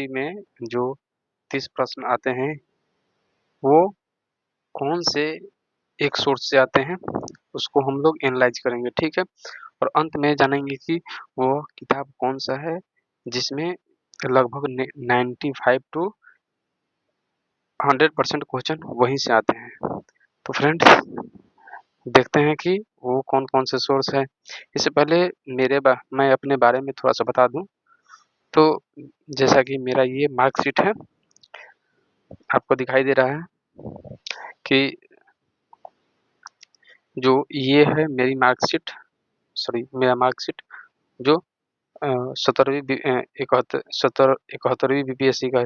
सतरहवीं में जो 30 प्रश्न आते हैं वो कौन से एक सोर्स से आते हैं, उसको हम लोग एनालाइज करेंगे, ठीक है। और अंत में जानेंगे कि वो किताब कौन सा है जिसमें लगभग 95 टू 100% क्वेश्चन वहीं से आते हैं। तो फ्रेंड्स देखते हैं कि वो कौन कौन से सोर्स है। इससे पहले मैं अपने बारे में थोड़ा सा बता दूं तो जैसा कि मेरा ये मार्कशीट है, आपको दिखाई दे रहा है कि जो ये है मेरी मार्कशीट, मेरा मार्कशीट जो 71वीं बीपीएससी का है,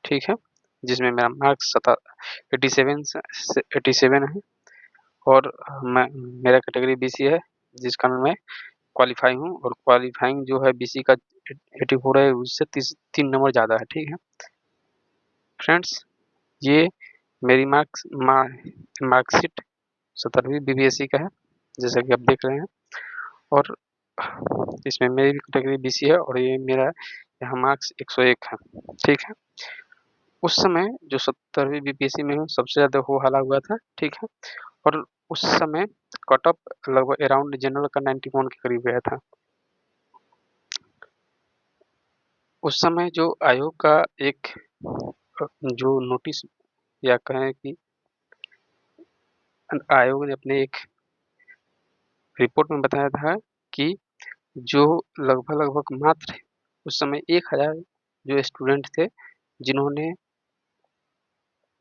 ठीक है, जिसमें मेरा मार्क्स 87 है और मेरा कैटेगरी बीसी है, जिस कारण मैं क्वालिफाई हूँ और क्वालिफाइंग जो है बीसी का 84 है, उससे 3 नंबर ज़्यादा है, ठीक है। फ्रेंड्स ये मेरी मार्कशीट 70वीं बीपीएससी का है, जैसा कि आप देख रहे हैं, और इसमें मेरी कैटेगरी बीसी है और ये मेरा यहाँ मार्क्स 101 है, ठीक है। उस समय जो 70वीं बीपीएससी में सबसे ज़्यादा हो हल्ला हुआ था, ठीक है, और उस समय कट ऑफ लगभग अराउंड जनरल का 91 के करीब गया था। उस समय जो आयोग का एक जो नोटिस या कहें कि आयोग ने अपने एक रिपोर्ट में बताया था कि जो लगभग मात्र उस समय 1000 जो स्टूडेंट थे जिन्होंने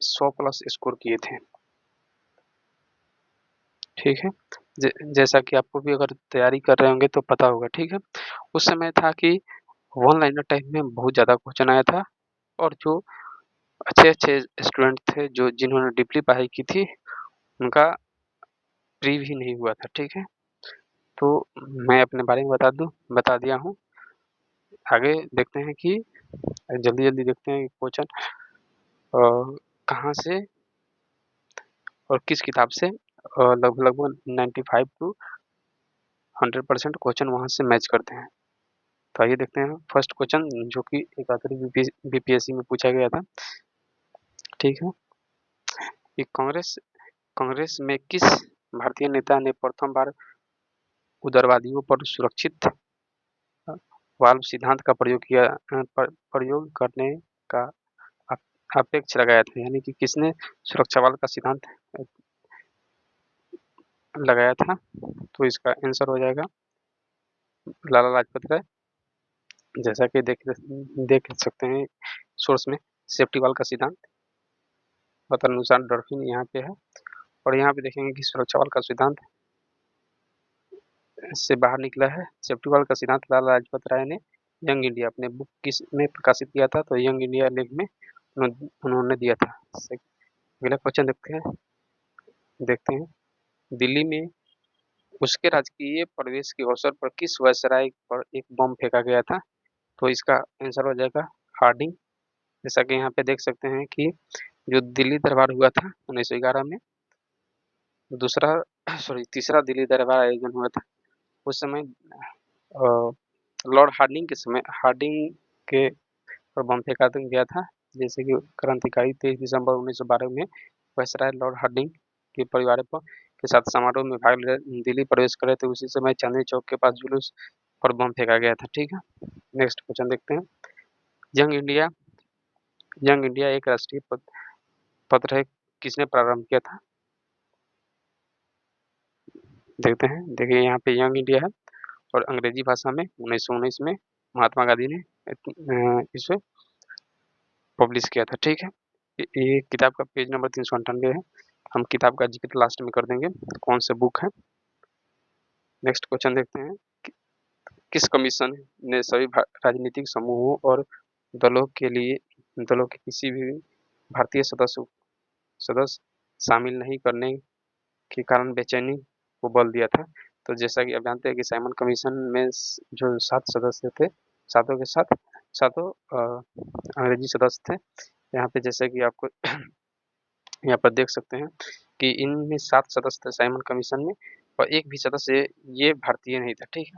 100 प्लस स्कोर किए थे, ठीक है। जैसा कि आपको भी अगर तैयारी कर रहे होंगे तो पता होगा, ठीक है। उस समय था कि वन लाइनर टाइप में बहुत ज़्यादा क्वेश्चन आया था और जो अच्छे स्टूडेंट थे जो जिन्होंने डीपली पढ़ाई की थी उनका प्री भी नहीं हुआ था, ठीक है। तो मैं अपने बारे में बता दिया हूँ। आगे देखते हैं कि जल्दी देखते हैं क्वेश्चन कहाँ से और किस किताब से लगभग 95 टू 100% क्वेश्चन वहाँ से मैच करते हैं। तो आइए देखते हैं फर्स्ट क्वेश्चन जो कि 71वीं बीपीएससी में पूछा गया था, ठीक है। कि कांग्रेस में किस भारतीय नेता ने प्रथम बार उदारवादियों पर सुरक्षित वाल्व सिद्धांत का प्रयोग करने का अपेक्ष लगाया था, यानी कि किसने सुरक्षा वाल्व का सिद्धांत लगाया था। तो इसका आंसर हो जाएगा लाला लाजपत राय। जैसा कि देख सकते हैं सोर्स में सेफ्टी वाल्व का सिद्धांत तदनुसार डॉल्फिन यहाँ पे है और यहाँ पे देखेंगे कि सुरक्षा वाल्व का सिद्धांत से बाहर निकला है। सेफ्टी वाल्व का सिद्धांत लाला लाजपत राय ने यंग इंडिया अपने बुक किस में प्रकाशित किया था, तो यंग इंडिया लेख में उन्होंने दिया था। अगला क्वेश्चन देखते हैं दिल्ली में उसके राजकीय प्रवेश के अवसर पर किस वायसराय पर एक बम फेंका गया था। तो इसका आंसर हो जाएगा हार्डिंग। जैसा कि यहाँ पे देख सकते हैं कि जो दिल्ली दरबार हुआ था 1911 में, तीसरा दिल्ली दरबार आयोजन हुआ था, उस समय लॉर्ड हार्डिंग के पर बम फेंका गया था। जैसे कि क्रांतिकारी 23 दिसंबर 1912 में वायसराय लॉर्ड हार्डिंग के परिवार के साथ समारोह में भाग ले दिल्ली प्रवेश कर रहे थे, उसी समय चांदनी चौक के पास जुलूस पर बम फेंका गया था, ठीक है। नेक्स्ट क्वेश्चन देखते हैं यंग इंडिया एक राष्ट्रीय पत्र है, किसने प्रारंभ किया था। देखते हैं, देखिए यहाँ पे यंग इंडिया है और अंग्रेजी भाषा में 1919 में महात्मा गांधी ने इसे पब्लिश किया था, ठीक है। ये किताब का पेज नंबर 398 है। हम किताब का जिक्र लास्ट में कर देंगे कौन से बुक है। नेक्स्ट क्वेश्चन देखते हैं किस कमीशन ने सभी राजनीतिक समूहों और दलों के किसी भी भारतीय सदस्य शामिल नहीं करने के कारण बेचैनी को बल दिया था। तो जैसा कि आप जानते हैं कि साइमन कमीशन में जो 7 सदस्य थे, सातों अंग्रेजी सदस्य थे। यहाँ पे जैसे कि आपको यहाँ पर देख सकते हैं कि इनमें 7 सदस्य थे साइमन कमीशन में और एक भी सदस्य ये भारतीय नहीं था, ठीक है।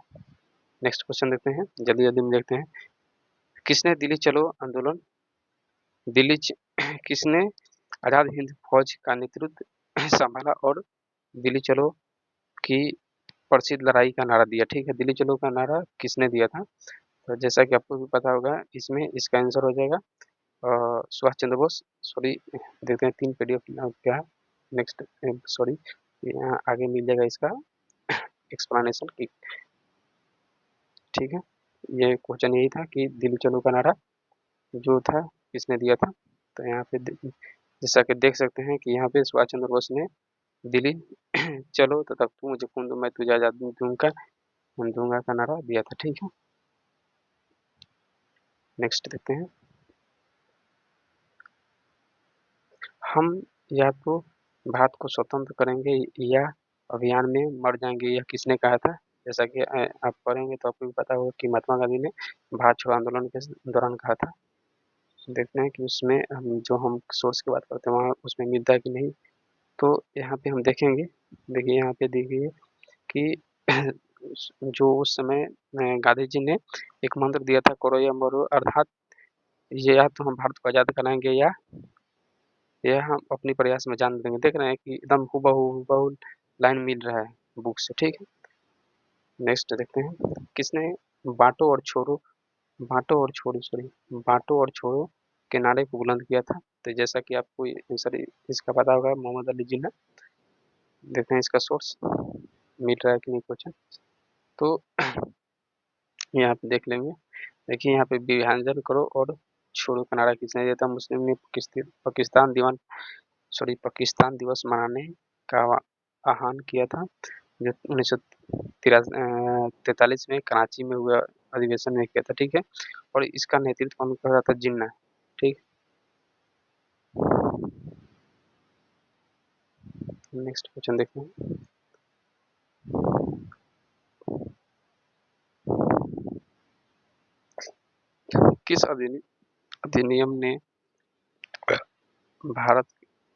नेक्स्ट क्वेश्चन देखते हैं, जल्दी में देखते हैं किसने दिल्ली चलो आंदोलन दिल्ली किसने आजाद हिंद फौज का नेतृत्व संभाला और दिल्ली चलो की प्रसिद्ध लड़ाई का नारा दिया? ठीक है, दिल्ली चलो का नारा किसने दिया था? तो जैसा कि आपको भी पता होगा, इसमें इसका आंसर हो जाएगा सुभाष चंद्र बोस। सॉरी, देखते हैं 3 पीडीएफ क्या है। नेक्स्ट, सॉरी, यहाँ आगे मिल जाएगा इसका एक्सप्लेनेशन की। ठीक है, ये क्वेश्चन यही था कि दिल्ली चलो का नारा जो था किसने दिया था। तो यहाँ पे जैसा कि देख सकते हैं कि यहाँ पे सुभाष चंद्र बोस ने दिल्ली चलो तथा तू मुझे खून दो मैं तुझे आजादी दूंगा का नारा दिया था। ठीक है, नेक्स्ट देखते हैं। हम या तो भारत को स्वतंत्र करेंगे या अभियान में मर जाएंगे, यह किसने कहा था? जैसा कि आप पढ़ेंगे तो आपको भी पता होगा कि महात्मा गांधी ने भारत छोड़ो आंदोलन के दौरान कहा था। देखते हैं कि उसमें हम सोर्स की बात करते हैं वहाँ उसमें मिलता है कि नहीं। तो यहाँ पे हम देखेंगे, देखिए यहाँ पे देखिए कि जो उस समय गांधी जी ने एक मंत्र दिया था, करो या मरो, अर्थात ये या तो हम भारत को आज़ाद कराएंगे या हम अपनी प्रयास में जान देंगे। देख रहे हैं कि एकदम हूबहू हूबहू लाइन मिल रहा है बुक से। ठीक है, नेक्स्ट देखते हैं। किसने बांटो और छोड़ो बांटो और छोड़ो सॉरी बांटो और छोड़ो के नारे को बुलंद किया था? तो जैसा कि आपको आंसर इसका पता होगा, मोहम्मद अली जिन्ना। देखते हैं इसका सोर्स मिल रहा है कि नहीं क्वेश्चन। तो यहाँ पे देख लेंगे। देखिए यहाँ पे विभाजन करो और छोड़ो का नारा किसने दिया था? मुस्लिम ने पाकिस्तान दिवस मनाने का आह्वान किया था, जो 1943 में कराची में हुआ अधिवेशन में किया था। ठीक है, और इसका नेतृत्व कौन कर रहा था? जिन्ना। ठीक, नेक्स्ट क्वेश्चन देखते हैं। किस अधिनियम ने भारत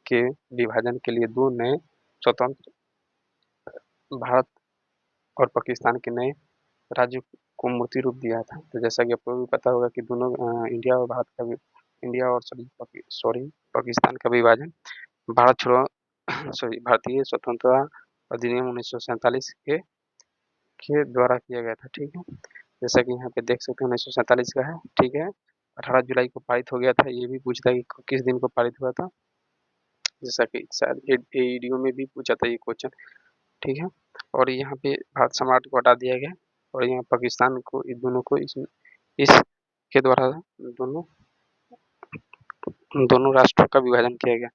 के विभाजन के लिए 2 नए स्वतंत्र भारत और पाकिस्तान के नए राज्य को मूर्ति रूप दिया था? तो जैसा कि आपको भी पता होगा कि दोनों इंडिया और पाकिस्तान का विभाजन भारत छोड़ो भारतीय स्वतंत्रता अधिनियम 1947 के द्वारा किया गया था। ठीक है, जैसा कि यहाँ पे देख सकते हैं 1947 का है। ठीक है, 18 जुलाई को पारित हो गया था। ये भी पूछता है कि किस दिन को पारित हुआ था, जैसा कि शायद एईडीओ में भी पूछा था ये क्वेश्चन। ठीक है, और यहाँ पे भारत सम्राट को हटा दिया गया और यहाँ पाकिस्तान को इन दोनों को इसके द्वारा दोनों दोनों राष्ट्रों का विभाजन किया गया।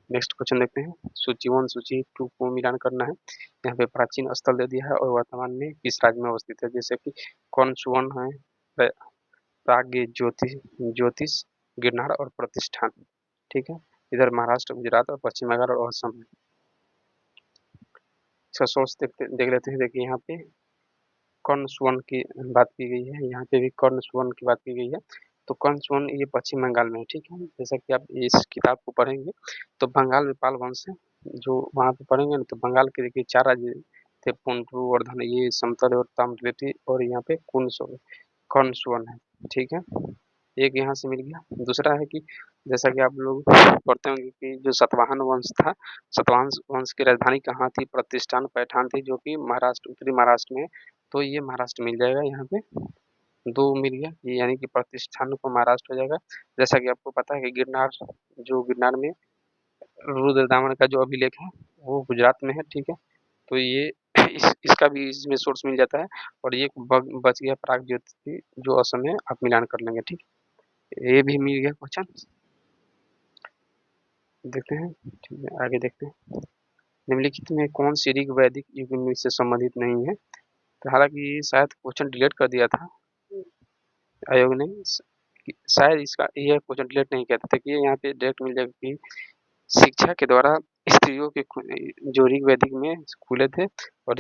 नेक्स्ट क्वेश्चन देखते हैं। सूची 1 सूची 2 को मिलान करना है। यहाँ पे प्राचीन स्थल दे दिया है और वर्तमान में किस राज्य में अवस्थित है? जैसे कि कौन सुवन है, प्राग ज्योतिष, गिरनार और प्रतिष्ठान। ठीक है, इधर महाराष्ट्र, गुजरात और पश्चिम बंगाल और असम। इसका सोर्स देख लेते हैं। देखिए यहाँ पे कर्ण सुवर्ण की बात की गई है, यहाँ पे भी कर्ण सुवर्ण की बात की गई है। तो कर्ण सुवर्ण ये पश्चिम बंगाल में है। ठीक है, जैसा कि आप इस किताब को पढ़ेंगे तो बंगाल में पाल वंश है, जो वहाँ पे पढ़ेंगे ना तो बंगाल के देखिए 4 राज्य थे, पुंड्रु, वर्धन, ये समतल और ताम्रलिप्ति, और यहाँ पे कर्ण सुवर्ण है। ठीक है, एक यहाँ से मिल गया। दूसरा है कि जैसा कि आप लोग पढ़ते होंगे कि जो सातवाहन वंश था, सातवाहन वंश की राजधानी कहाँ थी? प्रतिष्ठान पैठान थी, जो कि महाराष्ट्र, उत्तरी महाराष्ट्र में। तो ये महाराष्ट्र मिल जाएगा यहाँ पे। 2 मिल गया, ये यानी कि प्रतिष्ठान को महाराष्ट्र हो जाएगा। जैसा कि आपको पता है कि गिरनार में रुद्र दामन का जो अभिलेख है वो गुजरात में है। ठीक है, तो ये इसका भी इसमें सोर्स मिल जाता है। और ये बच गया प्राग ज्योति जो असम है, आप मिलान कर लेंगे। ठीक, ये भी मिल गया क्वेश्चन। देखते हैं, ठीक है, आगे देखते हैं। निम्नलिखित में कौन सी ऋग वैदिक युग में से संबंधित नहीं है? तो हालांकि शायद क्वेश्चन डिलीट कर दिया था आयोग ने, शायद इसका ये क्वेश्चन डिलीट नहीं किया था। देखिए यहाँ पे डायरेक्ट मिल जाएगा कि शिक्षा के द्वारा स्त्रियों के जो ऋग्वेदिक में खुले थे, और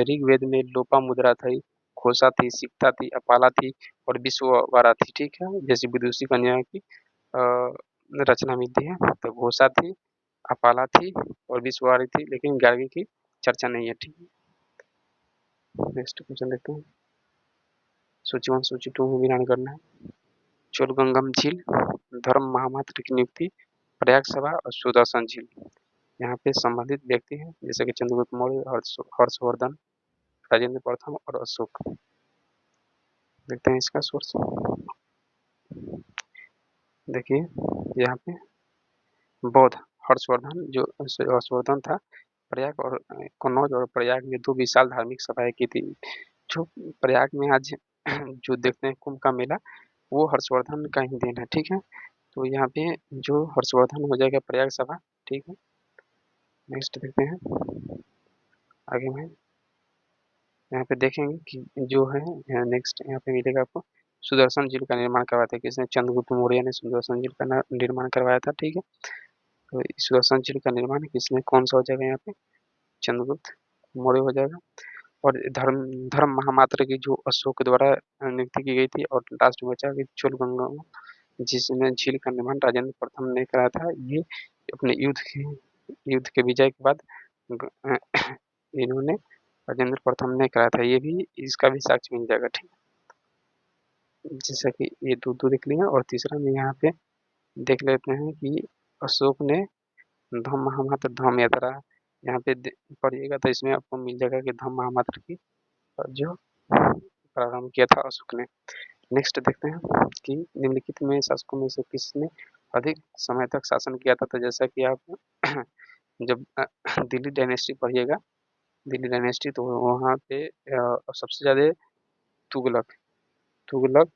ऋग्वेद में लोपा मुद्रा थी, खोसा थी, सिक्ता थी, अपाला थी और विश्ववारा थी। ठीक है, जैसे विदुषी कन्या की रचना मिलती है। तो घोषा थी, अपाला थी और विश्ववारी थी, लेकिन गार्गी की चर्चा नहीं है। ठीक है, नेक्स्ट क्वेश्चन देखते हैं। सूची 1 सूची 2 में मिलान करना है। चोलगंगम झील, धर्म महामात्र की नियुक्ति, प्रयाग सभा और सुदर्शन झील। यहाँ पे संबंधित व्यक्ति हैं जैसे कि चंद्रगुप्त मौर्य, हर्षवर्धन, राजेंद्र प्रथम और अशोक। देखते हैं इसका सोर्स। देखिए यहाँ पे बौद्ध, हर्षवर्धन जो हर्षवर्धन था, प्रयाग और कन्नौज और प्रयाग में 2 विशाल धार्मिक सभाएं की थी। जो प्रयाग में आज जो देखते हैं कुंभ का मेला, वो हर्षवर्धन का ही देन है, ठीक है। तो यहाँ पे जो हर्षवर्धन हो जाएगा प्रयाग सभा, ठीक है। नेक्स्ट देखते हैं आगे में, यहाँ पे देखेंगे कि जो है नेक्स्ट यहाँ पे मिलेगा आपको सुदर्शन झील का निर्माण करवाया था किसने? चंद्रगुप्त मौर्य ने सुदर्शन झील का निर्माण करवाया था, ठीक है। तो सुदर्शन झील का निर्माण किसने, कौन सा हो जाएगा यहाँ पे? चंद्रगुप्त मौर्य हो जाएगा। और धर्म धर्म महामात्र की जो अशोक द्वारा नियुक्ति की गई थी। और लास्ट बचा कि चोलगंगा जिसने झील का निर्माण राजेंद्र प्रथम ने कराया था। ये अपने युद्ध के विजय के बाद इन्होंने राजेंद्र प्रथम ने कराया था। ये भी इसका भी साक्ष्य मिल जाएगा, ठीक है। जैसा कि ये दो देख लिया। और तीसरा में यहाँ पे देख लेते हैं कि अशोक ने धम्म महामात्र धाम यात्रा यहाँ पे पढ़िएगा तो इसमें आपको मिल जाएगा कि धम्म महामात्र की जो प्रारंभ किया था अशोक ने। नेक्स्ट देखते हैं कि निम्नलिखित में शासकों में से किसने अधिक समय तक शासन किया था। तो जैसा कि आप जब दिल्ली डायनेस्टी पढ़िएगा, दिल्ली डायनेस्टी, तो वहाँ पे सबसे ज़्यादा Tughlaq Tughlaq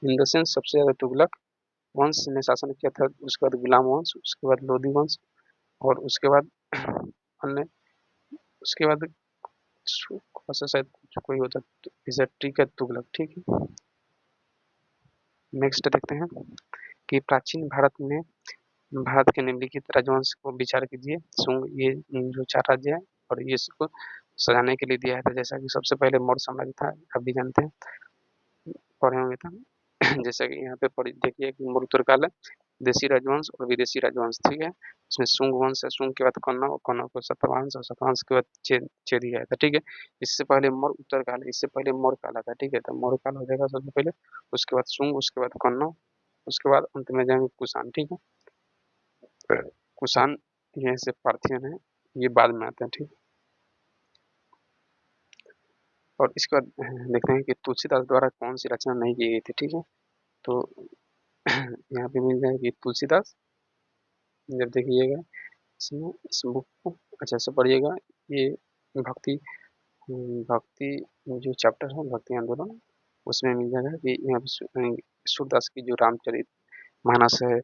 in the sense सबसे ज़्यादा तुगलक वंश ने शासन किया था। उसके बाद गुलाम वंश, उसके बाद लोधी वंश और उसके बाद अन्य, उसके बाद शायद कोई होता है ठीक है तुगलक, ठीक है। नेक्स्ट देखते हैं कि प्राचीन भारत में भारत के निम्नलिखित राजवंश को विचार कीजिए। शुंग, ये जो 4 राज्य है और ये इसको सजाने के लिए दिया है। तो जैसा कि सबसे पहले मौर्य साम्राज्य था, आप भी जानते हैं, पढ़े होंगे तो। जैसा कि यहाँ पे देखिए कि मूलतुर्काल है, देशी राजवंश और विदेशी राजवंश, ठीक है। इसमें शुंग वंश है, शुंग के बाद कन्नौ और कन्नौ को सातवाहन और सातवाहन के बाद चेदी आया था, ठीक है। इससे पहले मौर्य उत्तरकाल है, इससे पहले मौर्य काल था, ठीक है। तो मौर्य काल हो जाएगा सबसे पहले, उसके बाद शुंग, उसके बाद कन्नौ, उसके बाद अंत में जाएंगे कुषाण, ठीक है। कुषाण यहाँ से पार्थियन है, ये बाद में आते हैं, ठीक। और इसके बाद देखते हैं कि तुलसीदास द्वारा कौन सी रचना नहीं की गई थी, ठीक है। तो यहाँ पे मिल जाएगी तुलसीदास। जब देखिएगा इसमें इस बुक को अच्छा से पढ़िएगा। ये भक्ति भक्ति जो चैप्टर है भक्ति आंदोलन, उसमें मिल जाएगा कि यहाँ पे सूरदास की जो रामचरित मानस है,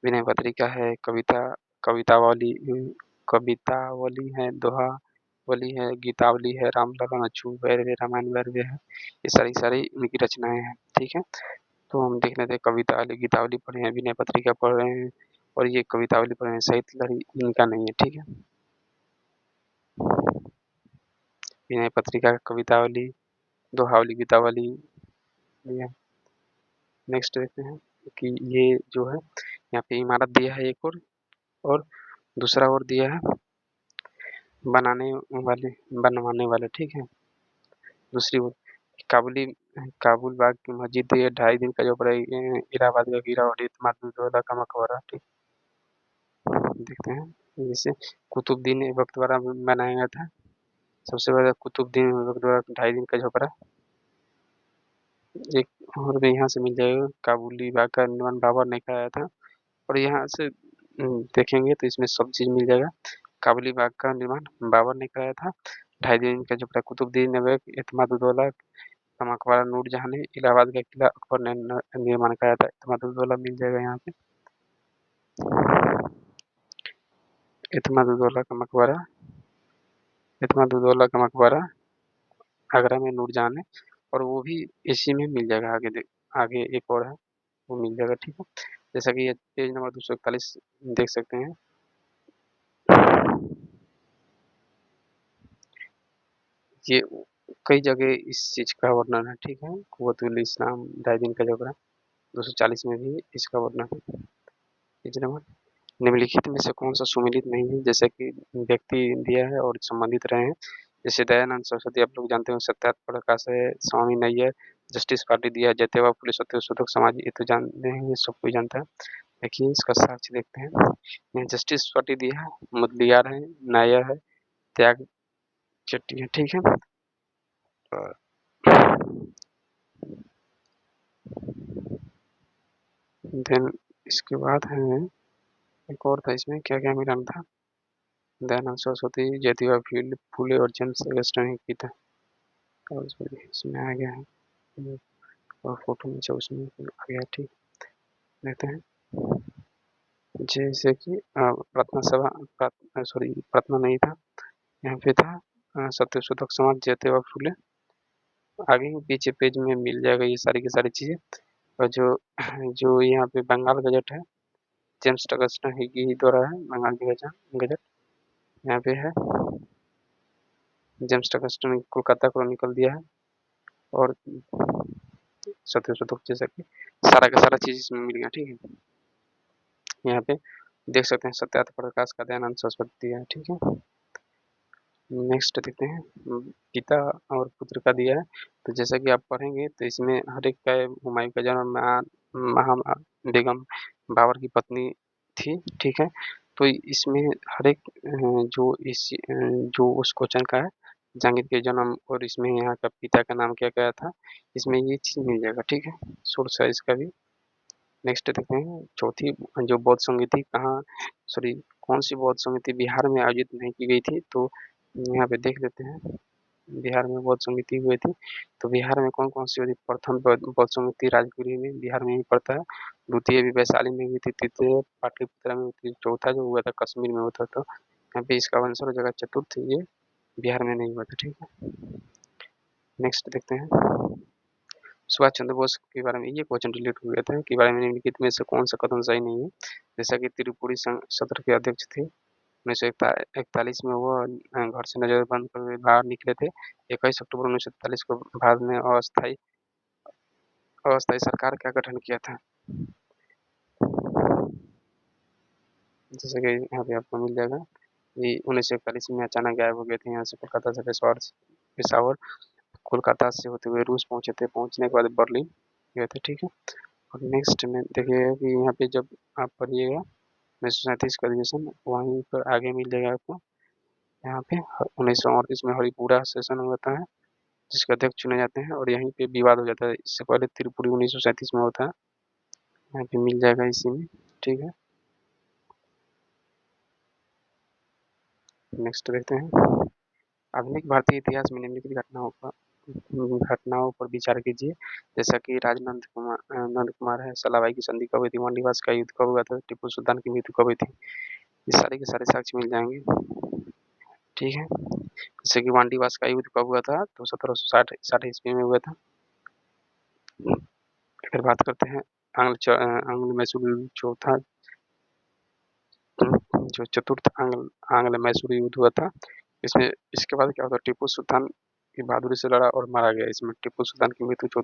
विनय पत्रिका है, कवितावली कवितावली है, दोहावली है, गीतावली है, रामलला अछूत वैरवे रामायण वैरवे है। ये सारी इनकी रचनाएं हैं, ठीक है। तो हम देख लेते हैं कवितावली गीतावली पढ़े हैं, विनय पत्रिका पढ़ रहे हैं और ये कवितावली पढ़ रहे हैं। साहित्य लहरी इनका नहीं है, ठीक है। विनय पत्रिका, कवितावली, दोहावली, गीतावली। नेक्स्ट देखते हैं कि ये जो है यहाँ पे इमारत दिया है एक और दूसरा और दिया है बनवाने वाले, ठीक है। दूसरी ओर काबुल बाग की मस्जिद दी है, 2.5 दिन का जो पड़ेगा। इलाहाबाद का गिरा और इत्माद-उद-दौला का मकबरा, ठीक। देखते हैं जैसे कुतुबुद्दीन ऐबक द्वारा बनाया गया था। सबसे पहले कुतुबुद्दीन ऐबक द्वारा 2.5 दिन का झोपड़ा। एक और भी यहाँ से मिल जाएगा, काबुली बाग का निर्माण बाबर ने कराया था। और यहाँ से देखेंगे तो इसमें सब चीज़ मिल जाएगा। काबुली बाग का निर्माण बाबर ने कराया था। 2.5 दिन का झोपड़ा कुतुबुद्दीन ऐबक, इत्माद-उद-दौला का मकबरा नूरजहाँ ने, इलाहाबाद का किला अकबर ने निर्माण कराया था। इत्माद-उद-दौला मिल जाएगा यहाँ पे। इत्माद-उद-दौला का मकबरा आगरा में नूरजहाँ ने, और वो भी इसी में मिल जाएगा। आगे एक और है, वो मिल जाएगा, ठीक है। जैसा कि ये पेज नंबर 241 देख सकते हैं। ये कई जगह इस चीज़ का वर्णन है, ठीक है। कुव्वतुल इस्लाम 2.5 दिन का झगड़ा 240 में भी इसका वर्णन है। पेज नंबर निम्नलिखित में से कौन सा सुमेलित नहीं है। जैसे कि व्यक्ति दिया है और संबंधित रहे हैं। जैसे दयानंद सरस्वती आप लोग जानते हो, सत्यार्थ प्रकाश है, स्वामी नैयर, जस्टिस पार्टी दिया है, जयतेवा फुले सत्यशोधक समाज, ये तो जानते हैं, ये सब कोई जानता है। देखिए इसका साक्ष्य देखते हैं। यहाँ जस्टिस पार्टी दिया है, मुदलियार है, नायर है, त्याग चट्टी है, ठीक है। देन इसके बाद है एक और था, इसमें क्या क्या मिलान था, दयानंद सरस्वती, ज्योतिबा फूले और जेम्स अगस्टिन ने की था, और इसमें आ गया है और फोटो नीचे उसमें आ गया, ठीक। देखते हैं जैसे कि प्रार्थना सभा, सॉरी प्रार्थना नहीं था, यहाँ पे था सत्यशोधक समाज, ज्योतिबा फूले। आगे पीछे पेज में मिल जाएगा ये सारी की सारी चीजें। और जो जो यहाँ पे बंगाल गजट है, जेम्स अगस्टिन ही द्वारा है, बंगाल की गजट यहाँ पे है। जेम्स अगस्टिन ने कोलकाता क्रॉनिकल दिया है, और सत्यशोधक जैसा कि सारा का सारा चीज इसमें मिल गया, ठीक है। यहाँ पे देख सकते हैं सत्यार्थ प्रकाश का दयानंद सरस्वती दिया है, ठीक है। नेक्स्ट देखते हैं पिता और पुत्र का दिया है। तो जैसा कि आप पढ़ेंगे तो इसमें हर एक का हुमायूं का जन्म महा बेगम बाबर की पत्नी थी, ठीक है। तो इसमें हर एक जो उस क्वेश्चन का है, जहांगीर के जन्म और इसमें यहाँ का पिता का नाम क्या क्या था, इसमें ये चीज मिल जाएगा, ठीक है। सोर्स है इसका भी। नेक्स्ट देखते हैं चौथी, जो बौद्ध संगीति कहाँ, सॉरी कौन सी बौद्ध संगीति बिहार में आयोजित नहीं की गई थी, तो यहाँ पे देख लेते हैं। बिहार में बौद्ध संगीति हुई थी, तो बिहार में कौन कौन सी हुई थी, प्रथम बौद्ध संगीति राजगिरी में बिहार में ही पड़ता है, द्वितीय भी वैशाली में हुई थी, तृतीय पाटलिपुत्र में हुई थी, चौथा जो हुआ था कश्मीर में हुआ था। तो यहाँ पे इसका आंसर हो जाएगा चतुर्थ, ये बिहार में नहीं हुआ था, ठीक है। नेक्स्ट देखते हैं सुभाष चंद्र बोस के बारे में, ये क्वेश्चन रिलेट हो गया था कि बारे में निम्नलिखित में से कौन सा कथन सही नहीं है। जैसा कि त्रिपुरी संघ सत्र के अध्यक्ष थे, 1941 में वो घर से नजर बंद कर बाहर निकले थे। 21 अक्टूबर 1943 को भारत में अस्थायी अस्थायी सरकार का गठन किया था। जैसे कि यहाँ पे आपको मिल जाएगा कि 1941 में अचानक गायब हो गए थे यहाँ से, कोलकाता से पेशावर, कोलकाता से होते हुए रूस पहुंचे थे, पहुंचने के बाद बर्लिन गए थे, ठीक है। और नेक्स्ट में देखिएगा कि यहाँ पे जब आप पढ़िएगा 1937 का अधिवेशन, वहीं पर आगे मिल जाएगा आपको। यहाँ पे 1938 में हरिपुरा सेशन होता है, जिसके अध्यक्ष चुने जाते हैं, और यहीं पे विवाद हो जाता है। इससे पहले त्रिपुरी 1937 में होता है, यहाँ पे मिल जाएगा इसी में, ठीक है। नेक्स्ट देखते हैं आधुनिक भारतीय इतिहास में निम्नलिखित घटनाओं पर विचार कीजिए। जैसा कि राजनंद कुमार नंद कुमार है, सलाबाई की संधि कब हुई थी, वाणिवास का युद्ध कब हुआ था, टीपू सुल्तान की मृत्यु कब हुई थी, ये सारे के सारे साक्ष्य मिल जाएंगे, ठीक है। जैसे कि वाणिवास का युद्ध कब हुआ था, तो 1760 ईस्वी में हुआ था। फिर बात करते हैं आंग्ल मैसूर युद्ध, चौथा जो चतुर्थ आंग्ल मैसूर युद्ध हुआ था। इसमें इसके बाद क्या होता है, टीपू सुल्तान की बहादुरी से लड़ा और मारा गया। इसमें टीपू सुल्तान की मृत्यु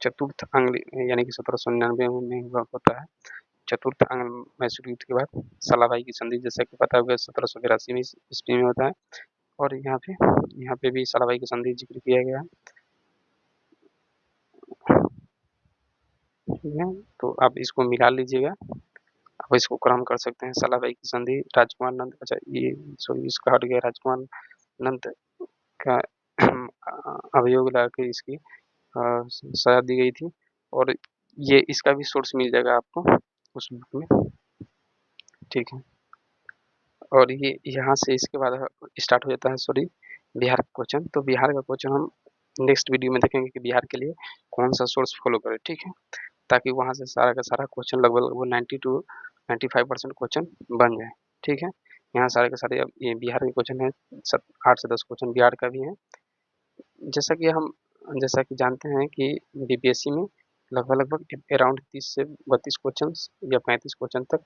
चतुर्थ आंग्ल यानी कि 1799 में हुआ होता है। चतुर्थ आंग्ल मैसूर युद्ध के बाद सलाबाई की संधि, जैसा कि पता होगा 1782 में ईस्वी में होता है, और यहाँ पे भी सलाबाई की संधि जिक्र किया गया है, ठीक है। तो आप इसको मिला लीजिएगा, आप इसको क्रम कर सकते हैं। सलाबाई की संधि, राजकुमार नंद, अच्छा ये सॉरी इसका हट गया, राजकुमार नंद का अवयोग ला के इसकी सजा दी गई थी, और ये इसका भी सोर्स मिल जाएगा आपको उस बुक में, ठीक है। और ये यहाँ से इसके बाद स्टार्ट हो जाता है, सॉरी बिहार का क्वेश्चन। तो बिहार का क्वेश्चन हम नेक्स्ट वीडियो में देखेंगे कि बिहार के लिए कौन सा सोर्स फॉलो करें, ठीक है, ताकि वहाँ से सारा का सारा क्वेश्चन लगभग 90 to 95% क्वेश्चन बन जाए, ठीक है। यहाँ सारे के सारे अब ये बिहार के क्वेश्चन है, 8 से 10 क्वेश्चन बिहार का भी है। जैसा कि जानते हैं कि बीपीएससी में लगभग लगभग अराउंड 30 से 32 क्वेश्चन या 35 क्वेश्चन तक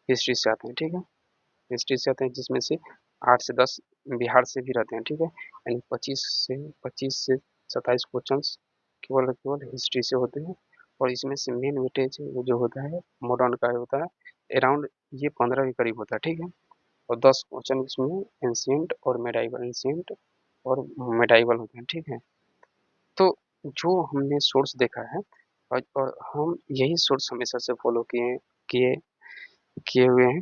हिस्ट्री से आते हैं, ठीक है। हिस्ट्री से आते हैं, जिसमें से 8 से 10 बिहार से भी रहते हैं, ठीक है। यानी 25 से 27 क्वेश्चन केवल केवल हिस्ट्री से होते हैं, और इसमें से मेन वेटेज जो होता है मॉडर्न का होता है, अराउंड ये 15 के करीब होता है, ठीक है। और 10 क्वेश्चन इसमें एंशियंट और मेडाइवल, एंशियंट और मेटाइबल होते हैं, ठीक है। तो जो हमने सोर्स देखा है और हम यही सोर्स हमेशा से फॉलो किए किए हुए हैं।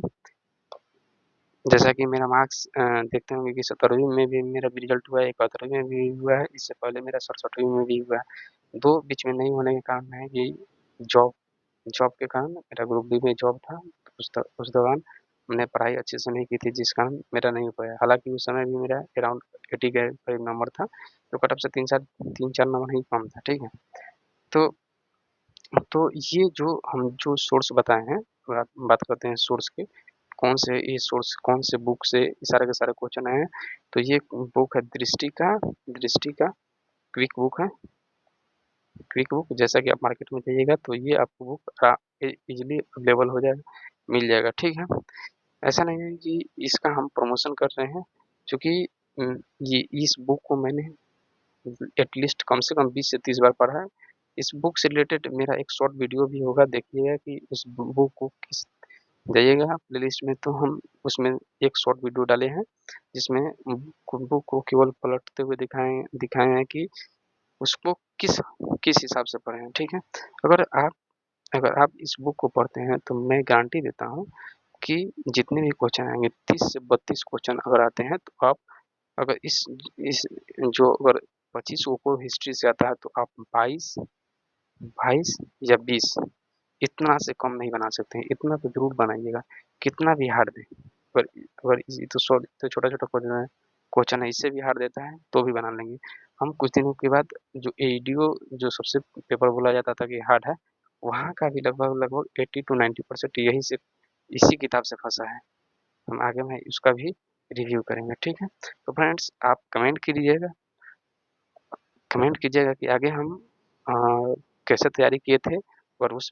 जैसा कि मेरा मार्क्स देखते होंगे कि 17वीं में भी मेरा रिजल्ट हुआ है, 71वीं में भी हुआ है, इससे पहले मेरा 67वीं में भी हुआ है। 2 बीच में नहीं होने के कारण है कि जॉब जॉब के कारण मेरा ग्रुप डी में जॉब था। उस दौरान मैंने पढ़ाई अच्छे से नहीं की थी, जिस कारण मेरा नहीं हो पाया। हालाँकि उस समय भी मेरा अराउंड 80 के करीब नंबर था, तो कट ऑफ से 3-4 नंबर ही कम था, ठीक है। तो ये जो सोर्स बताए हैं, बात बात करते हैं सोर्स की, ये सोर्स कौन से बुक से ये सारे के सारे क्वेश्चन आए हैं। तो ये बुक है दृष्टि का क्विक बुक है। क्विक बुक जैसा कि आप मार्केट में जाइएगा तो ये आपको बुक इजीली अवेलेबल हो जाएगा, मिल जाएगा, ठीक है। ऐसा नहीं है कि इसका हम प्रमोशन कर रहे हैं, क्योंकि ये इस बुक को मैंने एटलीस्ट कम से कम 20 से 30 बार पढ़ा है। इस बुक से रिलेटेड मेरा एक शॉर्ट वीडियो भी होगा, देखिएगा कि उस बुक को किस जाइएगा प्लेलिस्ट में, तो हम उसमें एक शॉर्ट वीडियो डाले हैं, जिसमें बुक को केवल पलटते हुए दिखाए हैं कि उसको किस किस हिसाब से पढ़े हैं, ठीक है। अगर आप अगर आप इस बुक को पढ़ते हैं तो मैं गारंटी देता हूँ कि जितने भी क्वेश्चन आएंगे 30 से 32 क्वेश्चन अगर आते हैं तो आप अगर इस जो अगर 25 को हिस्ट्री से आता है तो आप 22 22 या 20 इतना से कम नहीं बना सकते हैं। इतना तो जरूर बनाइएगा, कितना भी हार्ड दे। अगर अगर ये तो तो छोटा छोटा क्वेश्चन है, इससे भी हार्ड देता है तो भी बना लेंगे। हम कुछ दिनों के बाद जो एडीओ जो सबसे पेपर बोला जाता था कि हार्ड है, वहाँ का भी लगभग लगभग 80 to 90% यही से इसी किताब से फंसा है। हम आगे में उसका भी रिव्यू करेंगे, ठीक है। तो फ्रेंड्स आप कमेंट कीजिएगा कि आगे हम अ, कैसे तैयारी किए थे, और उस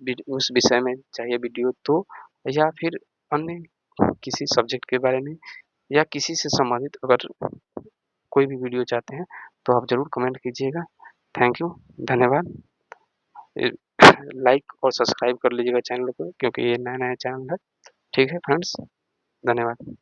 विषय में चाहिए वीडियो तो, या फिर अन्य किसी सब्जेक्ट के बारे में या किसी से संबंधित अगर कोई भी वीडियो चाहते हैं तो आप ज़रूर कमेंट कीजिएगा। थैंक यू, धन्यवाद। लाइक और सब्सक्राइब कर लीजिएगा चैनल को, क्योंकि ये नया नया चैनल है, ठीक है फ्रेंड्स, धन्यवाद।